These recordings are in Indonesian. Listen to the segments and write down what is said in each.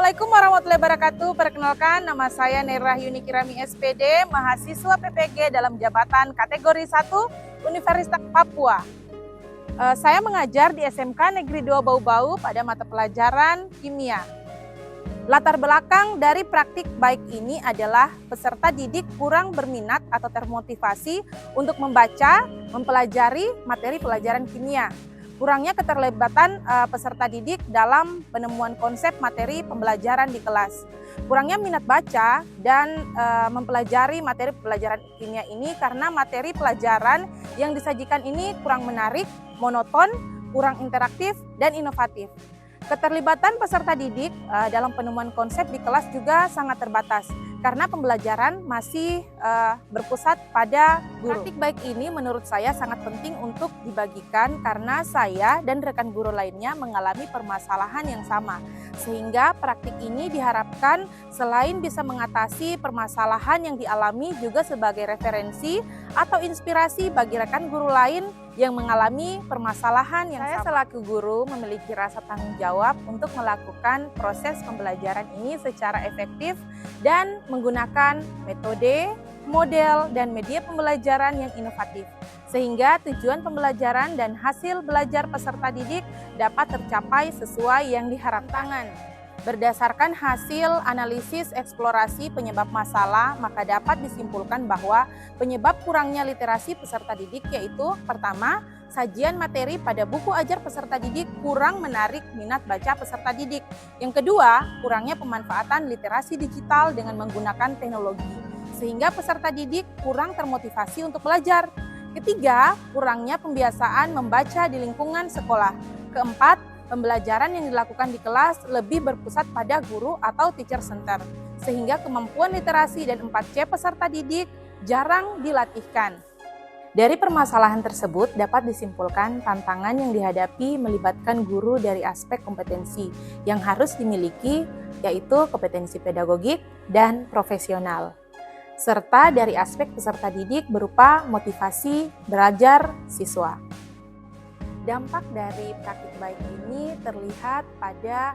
Assalamualaikum warahmatullahi wabarakatuh. Perkenalkan, nama saya Nerah Yuni Kirami SPD, mahasiswa PPG dalam jabatan kategori 1 Universitas Papua. Saya mengajar di SMK Negeri 2 Bau-Bau pada mata pelajaran kimia. Latar belakang dari praktik baik ini adalah peserta didik kurang berminat atau termotivasi untuk membaca, mempelajari materi pelajaran kimia. Kurangnya keterlibatan peserta didik dalam penemuan konsep materi pembelajaran di kelas. Kurangnya minat baca dan mempelajari materi pelajaran kimia ini karena materi pelajaran yang disajikan ini kurang menarik, monoton, kurang interaktif, dan inovatif. Keterlibatan peserta didik dalam penemuan konsep di kelas juga sangat terbatas karena pembelajaran masih berpusat pada guru. Praktik baik ini menurut saya sangat penting untuk dibagikan karena saya dan rekan guru lainnya mengalami permasalahan yang sama. Sehingga praktik ini diharapkan selain bisa mengatasi permasalahan yang dialami juga sebagai referensi atau inspirasi bagi rekan guru lain yang mengalami permasalahan yang sama. Saya selaku guru memiliki rasa tanggung jawab untuk melakukan proses pembelajaran ini secara efektif dan menggunakan metode, model, dan media pembelajaran yang inovatif. Sehingga tujuan pembelajaran dan hasil belajar peserta didik dapat tercapai sesuai yang diharapkan. Berdasarkan hasil analisis eksplorasi penyebab masalah, maka dapat disimpulkan bahwa penyebab kurangnya literasi peserta didik yaitu pertama, sajian materi pada buku ajar peserta didik kurang menarik minat baca peserta didik. Yang kedua, kurangnya pemanfaatan literasi digital dengan menggunakan teknologi, sehingga peserta didik kurang termotivasi untuk belajar. Ketiga, kurangnya pembiasaan membaca di lingkungan sekolah. Keempat, pembelajaran yang dilakukan di kelas lebih berpusat pada guru atau teacher center, sehingga kemampuan literasi dan 4C peserta didik jarang dilatihkan. Dari permasalahan tersebut dapat disimpulkan tantangan yang dihadapi melibatkan guru dari aspek kompetensi yang harus dimiliki, yaitu kompetensi pedagogik dan profesional, serta dari aspek peserta didik berupa motivasi belajar siswa. Dampak dari praktik baik ini terlihat pada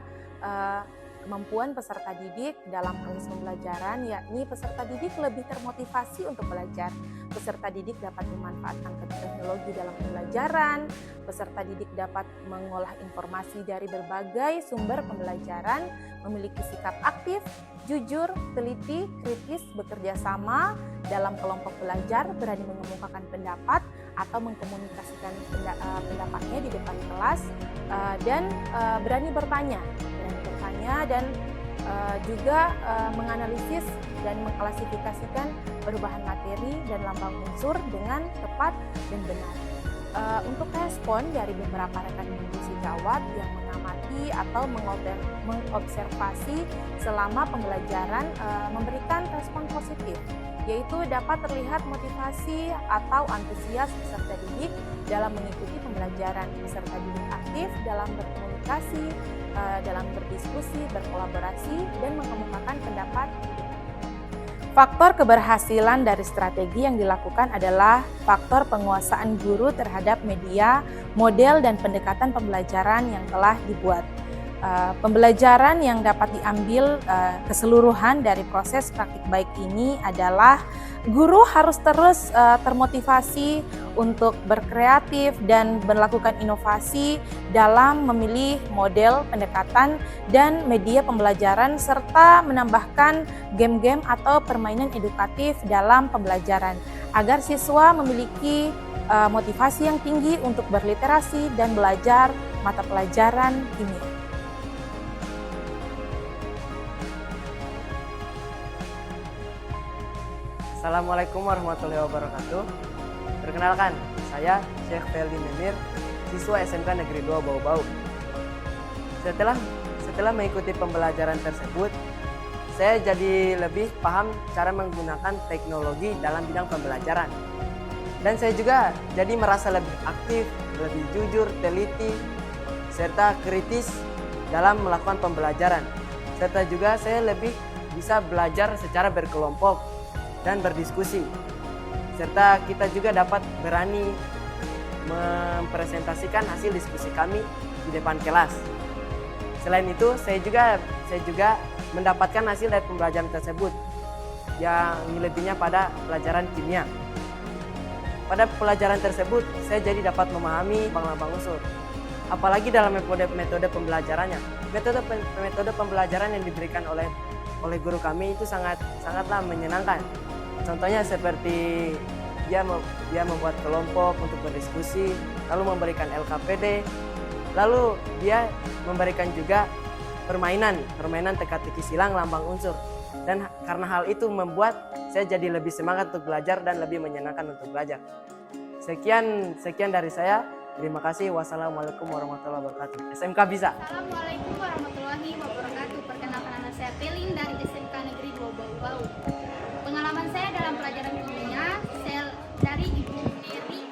kemampuan peserta didik dalam proses pembelajaran, yakni peserta didik lebih termotivasi untuk belajar. Peserta didik dapat memanfaatkan teknologi dalam pembelajaran, peserta didik dapat mengolah informasi dari berbagai sumber pembelajaran, memiliki sikap aktif, jujur, teliti, kritis, bekerja sama dalam kelompok belajar, berani mengemukakan pendapat atau mengkomunikasikan pendapatnya di depan kelas, dan berani bertanya dan juga menganalisis dan mengklasifikasikan perubahan materi dan lambang unsur dengan tepat dan benar. Untuk respon dari beberapa rekan guru sejawat yang mengamati atau mengobservasi selama pembelajaran memberikan respon positif, yaitu dapat terlihat motivasi atau antusias peserta didik dalam mengikuti pembelajaran. Peserta didik aktif dalam berkomunikasi, dalam berdiskusi, berkolaborasi, dan mengemukakan pendapat. Faktor keberhasilan dari strategi yang dilakukan adalah faktor penguasaan guru terhadap media, model, dan pendekatan pembelajaran yang telah dibuat. Pembelajaran yang dapat diambil keseluruhan dari proses praktik baik ini adalah guru harus terus termotivasi untuk berkreatif dan melakukan inovasi dalam memilih model pendekatan dan media pembelajaran serta menambahkan game-game atau permainan edukatif dalam pembelajaran agar siswa memiliki motivasi yang tinggi untuk berliterasi dan belajar mata pelajaran kimia. Assalamualaikum warahmatullahi wabarakatuh. Perkenalkan, saya Syekh Feldi Memir, siswa SMK Negeri 2 Bau-Bau. Setelah mengikuti pembelajaran tersebut, saya jadi lebih paham cara menggunakan teknologi dalam bidang pembelajaran. Dan saya juga jadi merasa lebih aktif, lebih jujur, teliti, serta kritis dalam melakukan pembelajaran. Serta juga saya lebih bisa belajar secara berkelompok dan berdiskusi, serta kita juga dapat berani mempresentasikan hasil diskusi kami di depan kelas. Selain itu, saya juga mendapatkan hasil dari pembelajaran tersebut yang lebihnya pada pelajaran kimia. Pada pelajaran tersebut, saya jadi dapat memahami lambang-lambang unsur. Apalagi dalam metode pembelajarannya. Metode pembelajaran yang diberikan oleh guru kami itu sangatlah menyenangkan. Contohnya seperti dia membuat kelompok untuk berdiskusi, lalu memberikan LKPD, lalu dia memberikan juga permainan teka-teki silang lambang unsur. Dan karena hal itu membuat saya jadi lebih semangat untuk belajar dan lebih menyenangkan untuk belajar. Sekian dari saya. Terima kasih. Wassalamualaikum warahmatullahi wabarakatuh. SMK bisa. Assalamualaikum warahmatullahi wabarakatuh. Perkenalkan, nama saya Pelin dari SMK Negeri 2 Bau-Bau. Pengalaman saya dalam pelajaran kimia dari Ibu Mary,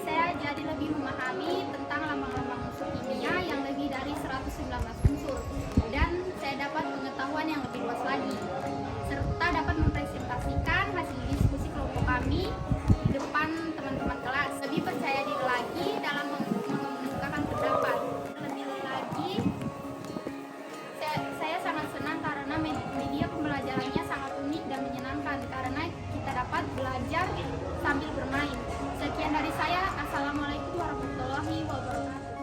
saya jadi lebih memahami tentang lambang-lambang unsur kimia yang lebih dari 119 unsur, dan saya dapat pengetahuan yang lebih luas lagi, serta dapat mempresentasikan hasil diskusi kelompok kami di depan teman-teman kelas. Lebih percaya diri lagi dalam mengemukakan pendapat. Lebih lagi, saya sangat senang karena media pembelajarannya sangat unik dan menyenangkan karena kita dapat belajar sambil bermain. Sekian dari saya. Assalamualaikum warahmatullahi wabarakatuh.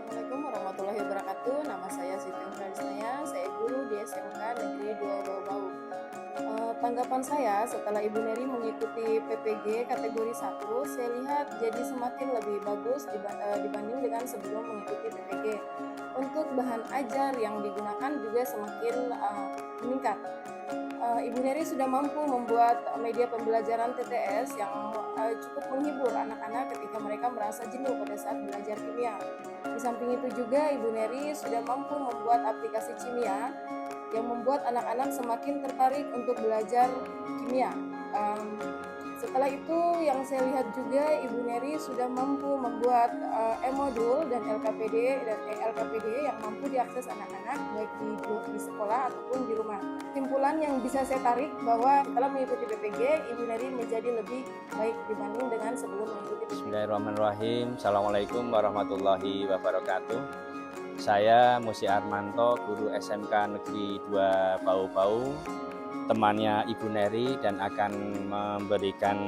Assalamualaikum warahmatullahi wabarakatuh. Nama saya Siti Umrarisnaya, saya guru di SMK Negeri 2 Bau-Bau. Tanggapan saya setelah Ibu Neri mengikuti PPG kategori 1, saya lihat jadi semakin lebih bagus dibanding dengan sebelum mengikuti PPG. Untuk bahan ajar yang digunakan juga semakin meningkat. Ibu Neri sudah mampu membuat media pembelajaran TTS yang cukup menghibur anak-anak ketika mereka merasa jenuh pada saat belajar kimia. Di samping itu juga Ibu Neri sudah mampu membuat aplikasi kimia yang membuat anak-anak semakin tertarik untuk belajar kimia. Setelah itu yang saya lihat juga Ibu Neri sudah mampu membuat e-modul dan LKPD yang mampu diakses anak-anak baik di sekolah ataupun di rumah. Kesimpulan yang bisa saya tarik bahwa setelah mengikuti PPG, Ibu Neri menjadi lebih baik dibanding dengan sebelum mengikuti PPG. Bismillahirrahmanirrahim. Assalamualaikum warahmatullahi wabarakatuh. Saya Musi Armanto, guru SMK Negeri 2 Bau-Bau, temannya Ibu Neri, dan akan memberikan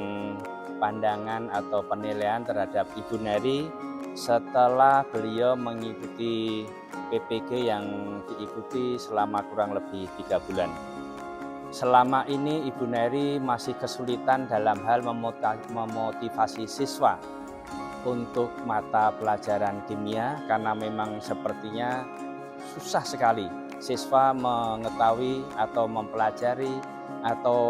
pandangan atau penilaian terhadap Ibu Neri setelah beliau mengikuti PPG yang diikuti selama kurang lebih 3 bulan. Selama ini Ibu Neri masih kesulitan dalam hal memotivasi siswa untuk mata pelajaran kimia karena memang sepertinya susah sekali siswa mengetahui atau mempelajari atau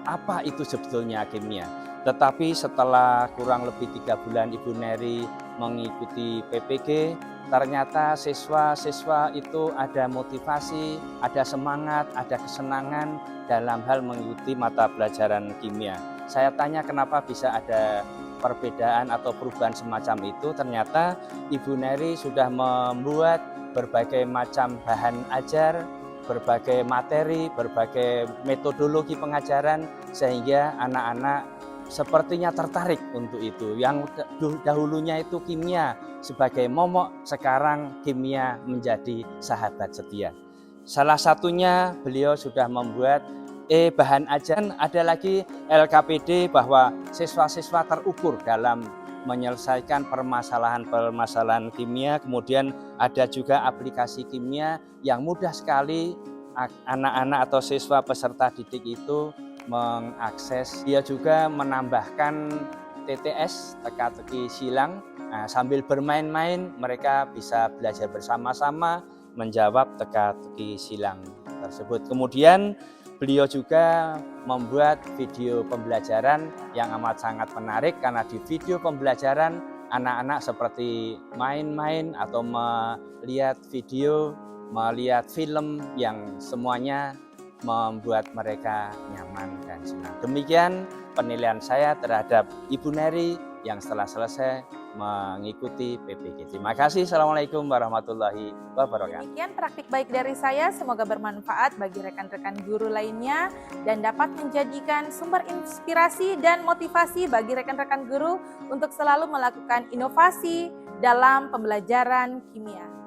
apa itu sebetulnya kimia. Tetapi setelah kurang lebih 3 bulan Ibu Neri mengikuti PPG, ternyata siswa-siswa itu ada motivasi, ada semangat, ada kesenangan dalam hal mengikuti mata pelajaran kimia. Saya tanya kenapa bisa ada perbedaan atau perubahan semacam itu. Ternyata Ibu Neri sudah membuat berbagai macam bahan ajar, berbagai materi, berbagai metodologi pengajaran sehingga anak-anak sepertinya tertarik untuk itu. Yang dahulunya itu kimia sebagai momok, sekarang kimia menjadi sahabat setia. Salah satunya beliau sudah membuat bahan ajar, ada lagi LKPD bahwa siswa-siswa terukur dalam menyelesaikan permasalahan-permasalahan kimia. Kemudian ada juga aplikasi kimia yang mudah sekali anak-anak atau siswa peserta didik itu mengakses. Dia juga menambahkan TTS, teka-teki silang. Nah, sambil bermain-main mereka bisa belajar bersama-sama menjawab teka-teki silang tersebut. Kemudian beliau juga membuat video pembelajaran yang amat sangat menarik karena di video pembelajaran anak-anak seperti main-main atau melihat video, melihat film yang semuanya membuat mereka nyaman dan senang. Demikian penilaian saya terhadap Ibu Neri yang setelah selesai mengikuti PPG. Terima kasih. Assalamualaikum warahmatullahi wabarakatuh. Demikian praktik baik dari saya, semoga bermanfaat bagi rekan-rekan guru lainnya dan dapat menjadikan sumber inspirasi dan motivasi bagi rekan-rekan guru untuk selalu melakukan inovasi dalam pembelajaran kimia.